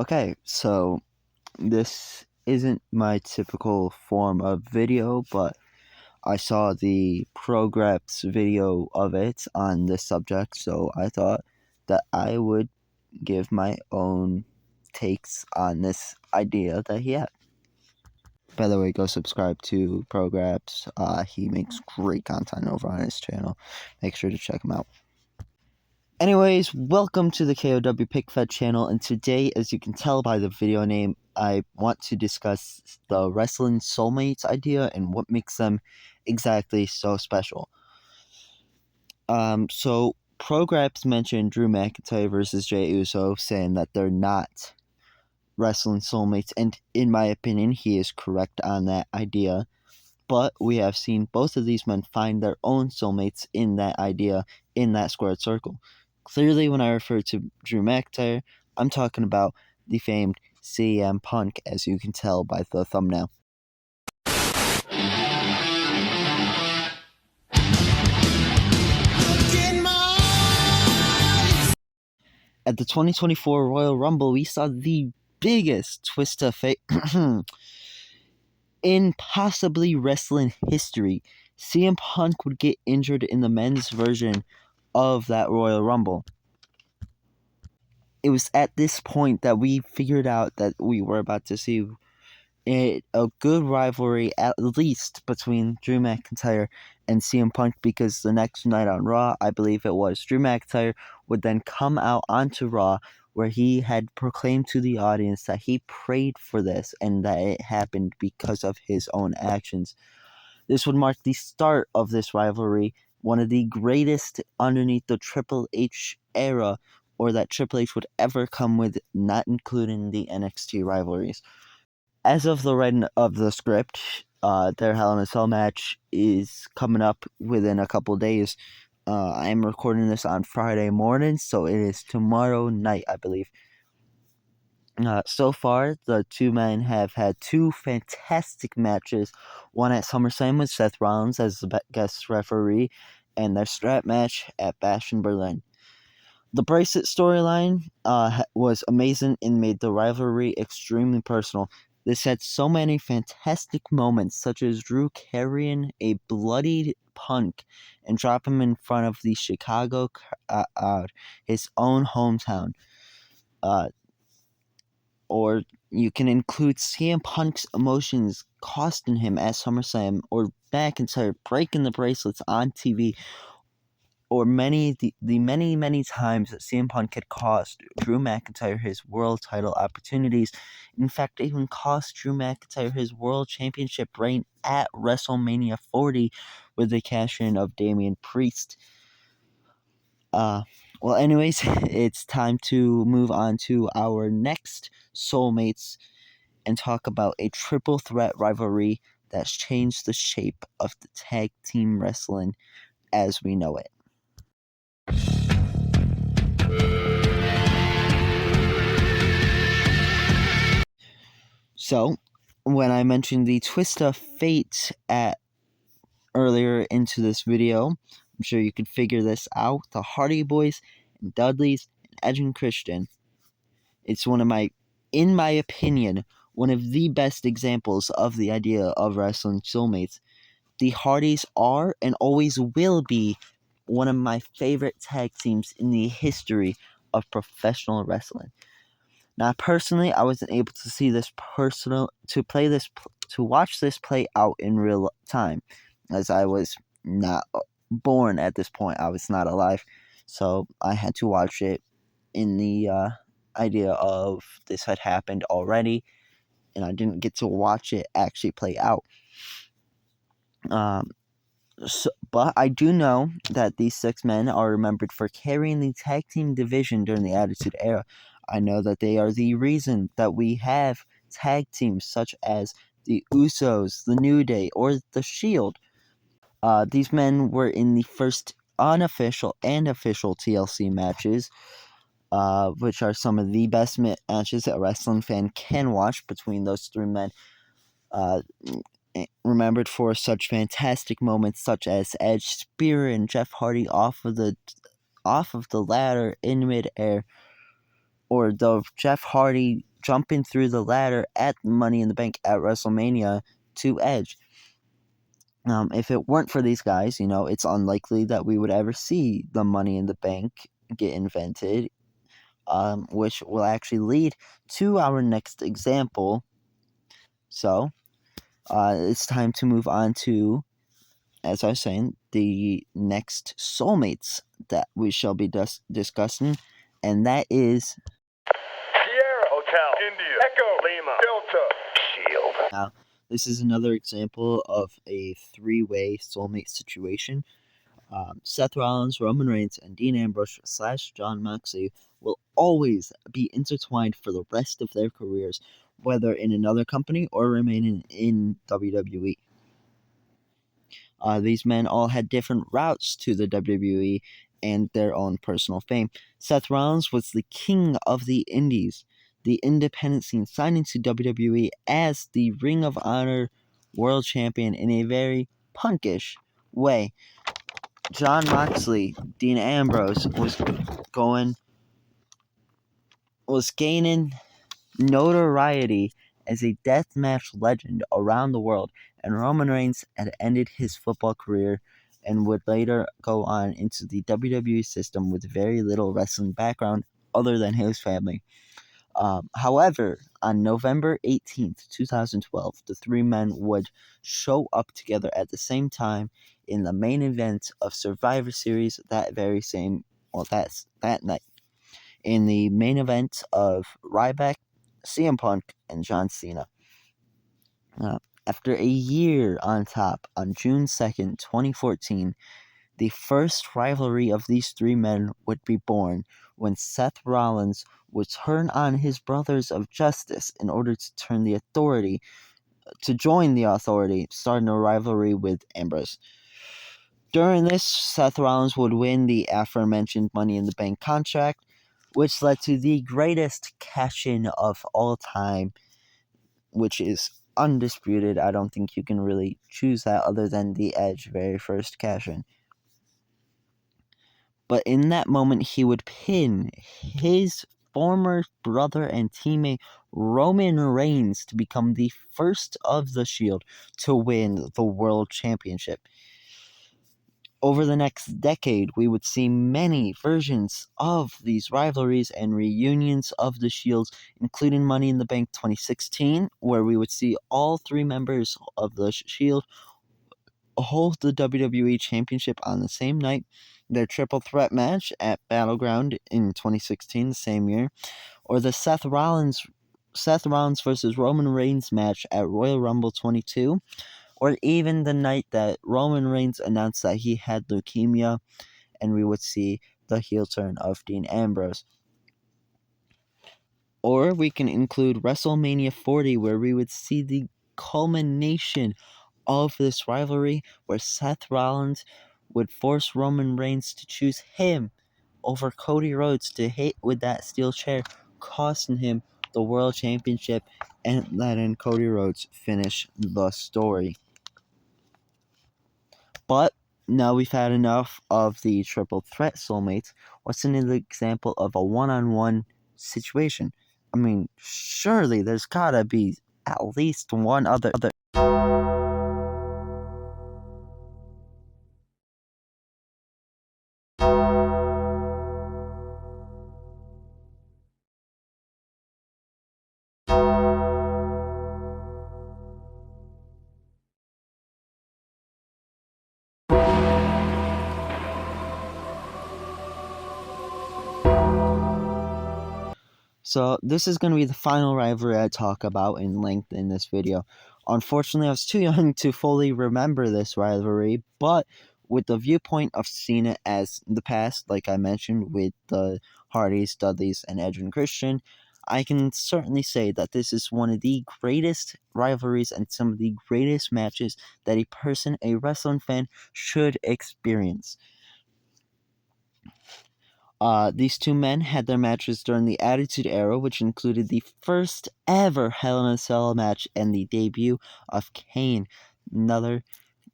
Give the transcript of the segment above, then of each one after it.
Okay, so this isn't my typical form of video, but I saw the Progress video of it on this subject, so I thought that I would give my own takes on this idea that he had. By the way, go subscribe to Progress. He makes great content over on his channel. Make sure to check him out. Anyways, welcome to the KOW PickFed channel, and today, as you can tell by the video name, I want to discuss the wrestling soulmates idea and what makes them exactly so special. So Progress mentioned Drew McIntyre versus Jey Uso, saying that they're not wrestling soulmates, and in my opinion, he is correct on that idea. But we have seen both of these men find their own soulmates in that idea, in that squared circle. Clearly, when I refer to Drew McIntyre, I'm talking about the famed CM Punk, as you can tell by the thumbnail. At the 2024 Royal Rumble, we saw the biggest twist of fate in possibly wrestling history. CM Punk would get injured in the men's version of that Royal Rumble. It was at this point that we figured out that we were about to see a good rivalry, at least between Drew McIntyre and CM Punk, because the next night on Raw, I believe it was, Drew McIntyre would then come out onto Raw where he had proclaimed to the audience that he prayed for this and that it happened because of his own actions. This would mark the start of this rivalry, one of the greatest underneath the Triple H era, or that Triple H would ever come with, not including the NXT rivalries. As of the writing of the script, their Hell in a Cell match is coming up within a couple days. I am recording this on Friday morning, so it is tomorrow night, I believe. So far, the two men have had two fantastic matches. One at SummerSlam with Seth Rollins as the guest referee, and their strap match at Bash in Berlin. The bracelet storyline was amazing and made the rivalry extremely personal. This had so many fantastic moments, such as Drew carrying a bloodied Punk and drop him in front of the Chicago crowd, his own hometown. Or you can include CM Punk's emotions costing him at SummerSlam, or McIntyre breaking the bracelets on TV, or the many times that CM Punk had cost Drew McIntyre his world title opportunities. In fact, even cost Drew McIntyre his world championship reign at WrestleMania 40 with the cash-in of Damian Priest. Well, anyways, it's time to move on to our next Soulmates and talk about a triple threat rivalry that's changed the shape of the tag team wrestling as we know it. So, when I mentioned the twist of fate earlier into this video, I'm sure you could figure this out. The Hardy Boys and Dudleys and Edge and Christian. It's in my opinion, one of the best examples of the idea of wrestling soulmates. The Hardys are and always will be one of my favorite tag teams in the history of professional wrestling. Now, personally, I wasn't able to see this to watch this play out in real time, as I was not born at this point. I was not alive, so I had to watch it in the idea of this had happened already, and I didn't get to watch it actually play out. But I do know that these six men are remembered for carrying the tag team division during the Attitude Era. I know that they are the reason that we have tag teams such as the Usos, the New Day, or the Shield. These men were in the first unofficial and official TLC matches, which are some of the best matches a wrestling fan can watch between those three men. Remembered for such fantastic moments such as Edge spearing Jeff Hardy off of the ladder in midair, or the Jeff Hardy jumping through the ladder at Money in the Bank at WrestleMania to Edge. If it weren't for these guys, it's unlikely that we would ever see the Money in the Bank get invented, which will actually lead to our next example. So, it's time to move on to, as I was saying, the next Soulmates that we shall be discussing, and that is Sierra Hotel, India, Echo, Lima, Delta, Shield. Now, this is another example of a three-way soulmate situation. Seth Rollins, Roman Reigns, and Dean Ambrose / Jon Moxley will always be intertwined for the rest of their careers, whether in another company or remaining in WWE. These men all had different routes to the WWE and their own personal fame. Seth Rollins was the king of the indies, the independent scene, signing to WWE as the Ring of Honor World Champion in a very punkish way. Jon Moxley, Dean Ambrose, was gaining notoriety as a deathmatch legend around the world, and Roman Reigns had ended his football career and would later go on into the WWE system with very little wrestling background other than his family. However, on November 18th, 2012, the three men would show up together at the same time in the main event of Survivor Series that night. In the main event of Ryback, CM Punk, and John Cena. After a year on top, on June 2nd, 2014, the first rivalry of these three men would be born when Seth Rollins would turn on his brothers of Justice in order to join the Authority, starting a rivalry with Ambrose. During this, Seth Rollins would win the aforementioned Money in the Bank contract, which led to the greatest cash-in of all time, which is undisputed. I don't think you can really choose that other than the Edge very first cash-in. But in that moment, he would pin his former brother and teammate Roman Reigns to become the first of the Shield to win the World Championship. Over the next decade, we would see many versions of these rivalries and reunions of the Shields, including Money in the Bank 2016, where we would see all three members of the Shield hold the WWE Championship on the same night, their triple threat match at Battleground in 2016, the same year, or the Seth Rollins versus Roman Reigns match at Royal Rumble 22, or even the night that Roman Reigns announced that he had leukemia, and we would see the heel turn of Dean Ambrose. Or we can include WrestleMania 40, where we would see the culmination of this rivalry, where Seth Rollins would force Roman Reigns to choose him over Cody Rhodes to hit with that steel chair, costing him the World Championship and letting Cody Rhodes finish the story. But now we've had enough of the triple threat soulmates. What's an example of a one-on-one situation? I mean, surely there's gotta be at least one other. So this is going to be the final rivalry I talk about in length in this video. Unfortunately, I was too young to fully remember this rivalry, but with the viewpoint of seeing it as the past, like I mentioned, with the Hardys, Dudleys, and Edge and Christian, I can certainly say that this is one of the greatest rivalries and some of the greatest matches that a wrestling fan, should experience. These two men had their matches during the Attitude Era, which included the first ever Hell in a Cell match and the debut of Kane. Another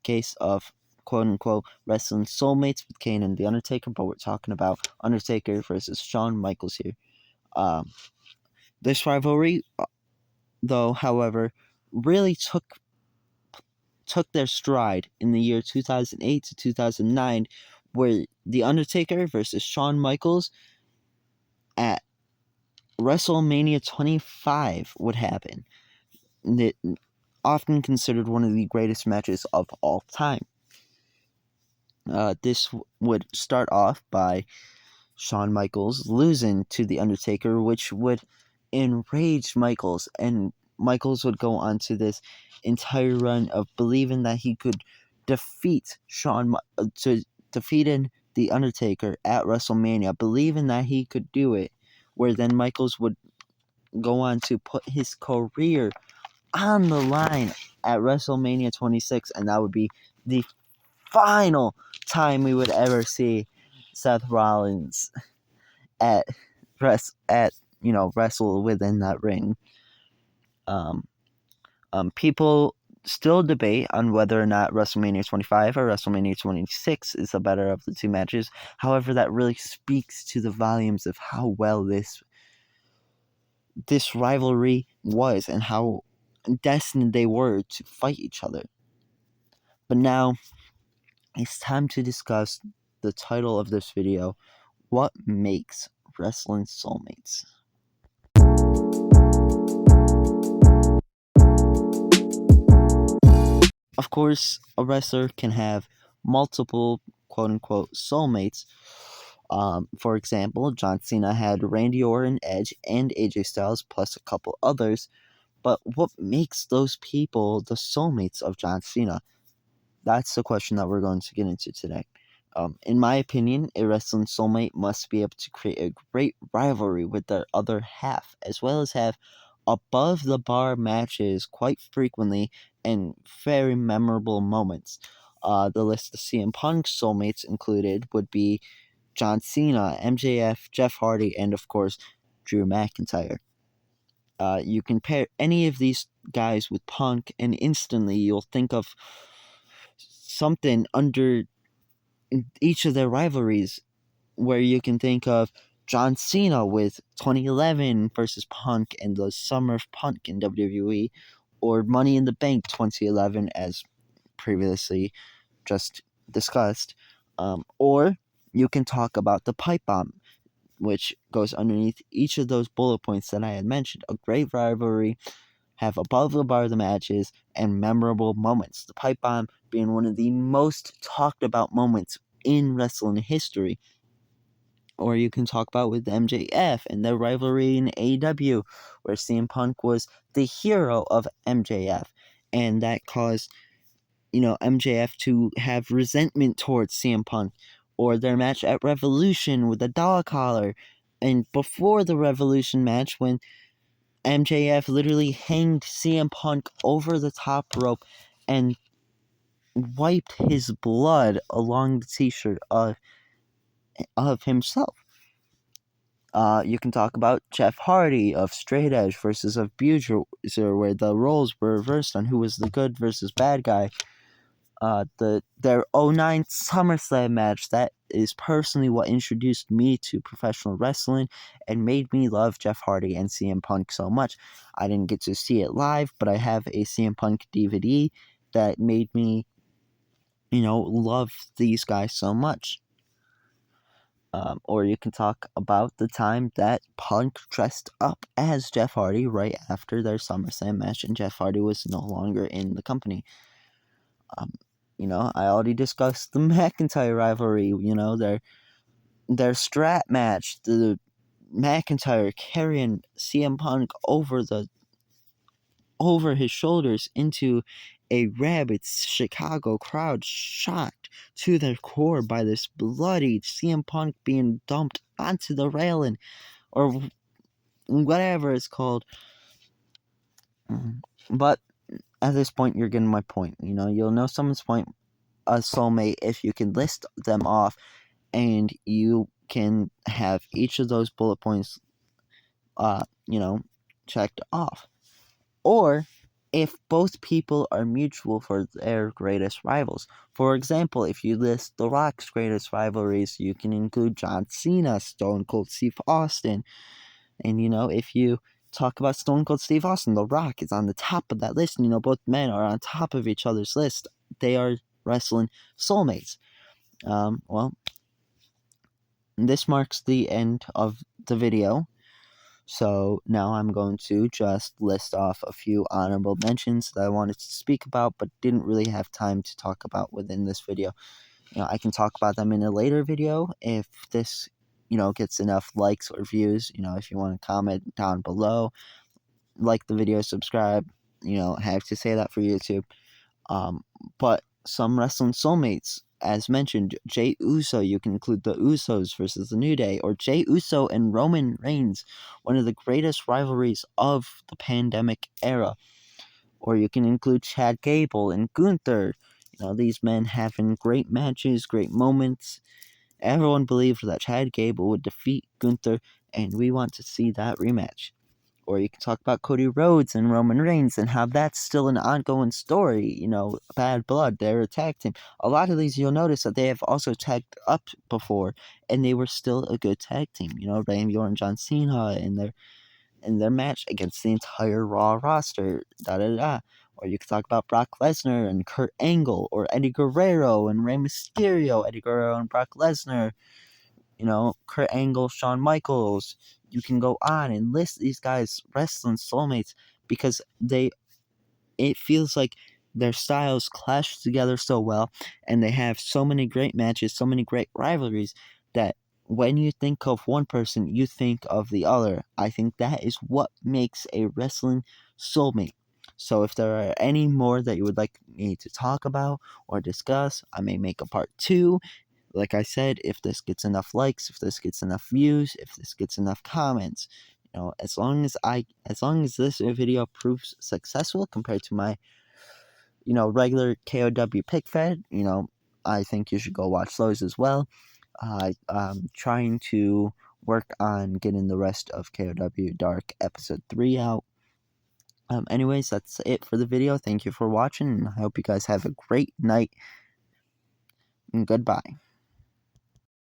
case of quote-unquote wrestling soulmates with Kane and The Undertaker, but we're talking about Undertaker versus Shawn Michaels here. This rivalry, though, however, really took their stride in the year 2008 to 2009, where The Undertaker versus Shawn Michaels at WrestleMania 25 would happen. It, often considered one of the greatest matches of all time. This would start off by Shawn Michaels losing to The Undertaker, which would enrage Michaels, and Michaels would go on to this entire run of believing that he could defeat defeating The Undertaker at WrestleMania, believing that he could do it, where then Michaels would go on to put his career on the line at WrestleMania 26, and that would be the final time we would ever see Seth Rollins at wrestle within that ring. Um, People still debate on whether or not WrestleMania 25 or WrestleMania 26 is the better of the two matches. However, that really speaks to the volumes of how well this rivalry was and how destined they were to fight each other. But now it's time to discuss the title of this video: what makes wrestling soulmates? Of course, a wrestler can have multiple quote unquote soulmates. For example, John Cena had Randy Orton, Edge, and AJ Styles, plus a couple others. But what makes those people the soulmates of John Cena? That's the question that we're going to get into today. In my opinion, a wrestling soulmate must be able to create a great rivalry with their other half, as well as have above the bar matches quite frequently and very memorable moments. The list of CM Punk soulmates included would be John Cena, MJF, Jeff Hardy, and of course, Drew McIntyre. You can pair any of these guys with Punk, and instantly you'll think of something under each of their rivalries, where you can think of John Cena with 2011 versus Punk and the Summer of Punk in WWE, or Money in the Bank 2011, as previously just discussed. Or you can talk about the Pipe Bomb, which goes underneath each of those bullet points that I had mentioned. A great rivalry, have above the bar the matches, and memorable moments. The Pipe Bomb being one of the most talked about moments in wrestling history. Or you can talk about with MJF and their rivalry in AEW, where CM Punk was the hero of MJF, and that caused MJF to have resentment towards CM Punk. Or their match at Revolution with the dog collar, and before the Revolution match when MJF literally hanged CM Punk over the top rope and wiped his blood along the t-shirt of himself. You can talk about Jeff Hardy of Straight Edge versus of Buzer, where the roles were reversed on who was the good versus bad guy. Their '09 SummerSlam match, that is personally what introduced me to professional wrestling and made me love Jeff Hardy and CM Punk so much. I didn't get to see it live, but I have a CM Punk DVD that made me, love these guys so much. Or you can talk about the time that Punk dressed up as Jeff Hardy right after their SummerSlam match, and Jeff Hardy was no longer in the company. Um, I already discussed the McIntyre rivalry. Their strat match, the McIntyre carrying CM Punk over his shoulders into a rabid Chicago crowd, shocked to their core by this bloody CM Punk being dumped onto the railing, or whatever it's called. But at this point, you're getting my point. You'll know someone's point, a soulmate, if you can list them off, and you can have each of those bullet points, checked off. Or if both people are mutual for their greatest rivals. For example, if you list The Rock's greatest rivalries, you can include John Cena, Stone Cold Steve Austin. And if you talk about Stone Cold Steve Austin. The Rock is on the top of that list. Both men are on top of each other's list. They are wrestling soulmates. Well, this marks the end of the video. So now I'm going to just list off a few honorable mentions that I wanted to speak about but didn't really have time to talk about within this video. I can talk about them in a later video if this, gets enough likes or views. If you want to comment down below, like the video, subscribe. I have to say that for YouTube. But some wrestling soulmates, as mentioned, Jey Uso, you can include the Usos versus the New Day, or Jey Uso and Roman Reigns, one of the greatest rivalries of the pandemic era. Or you can include Chad Gable and Gunther. These men having great matches, great moments. Everyone believed that Chad Gable would defeat Gunther, and we want to see that rematch. Or you can talk about Cody Rhodes and Roman Reigns and how that's still an ongoing story. Bad Blood, they're a tag team. A lot of these you'll notice that they have also tagged up before, and they were still a good tag team. Randy Orton, John Cena in their match against the entire Raw roster. Da da da. Or you could talk about Brock Lesnar and Kurt Angle, or Eddie Guerrero and Rey Mysterio, Eddie Guerrero and Brock Lesnar. Kurt Angle, Shawn Michaels. You can go on and list these guys wrestling soulmates because it feels like their styles clash together so well, and they have so many great matches, so many great rivalries, that when you think of one person, you think of the other. I think that is what makes a wrestling soulmate. So if there are any more that you would like me to talk about or discuss, I may make a part 2. Like I said, if this gets enough likes, if this gets enough views, if this gets enough comments, as long as this video proves successful compared to my, regular KOW pick fed, I think you should go watch those as well. I'm trying to work on getting the rest of KOW Dark episode 3 out. Anyways, that's it for the video. Thank you for watching, and I hope you guys have a great night, and goodbye.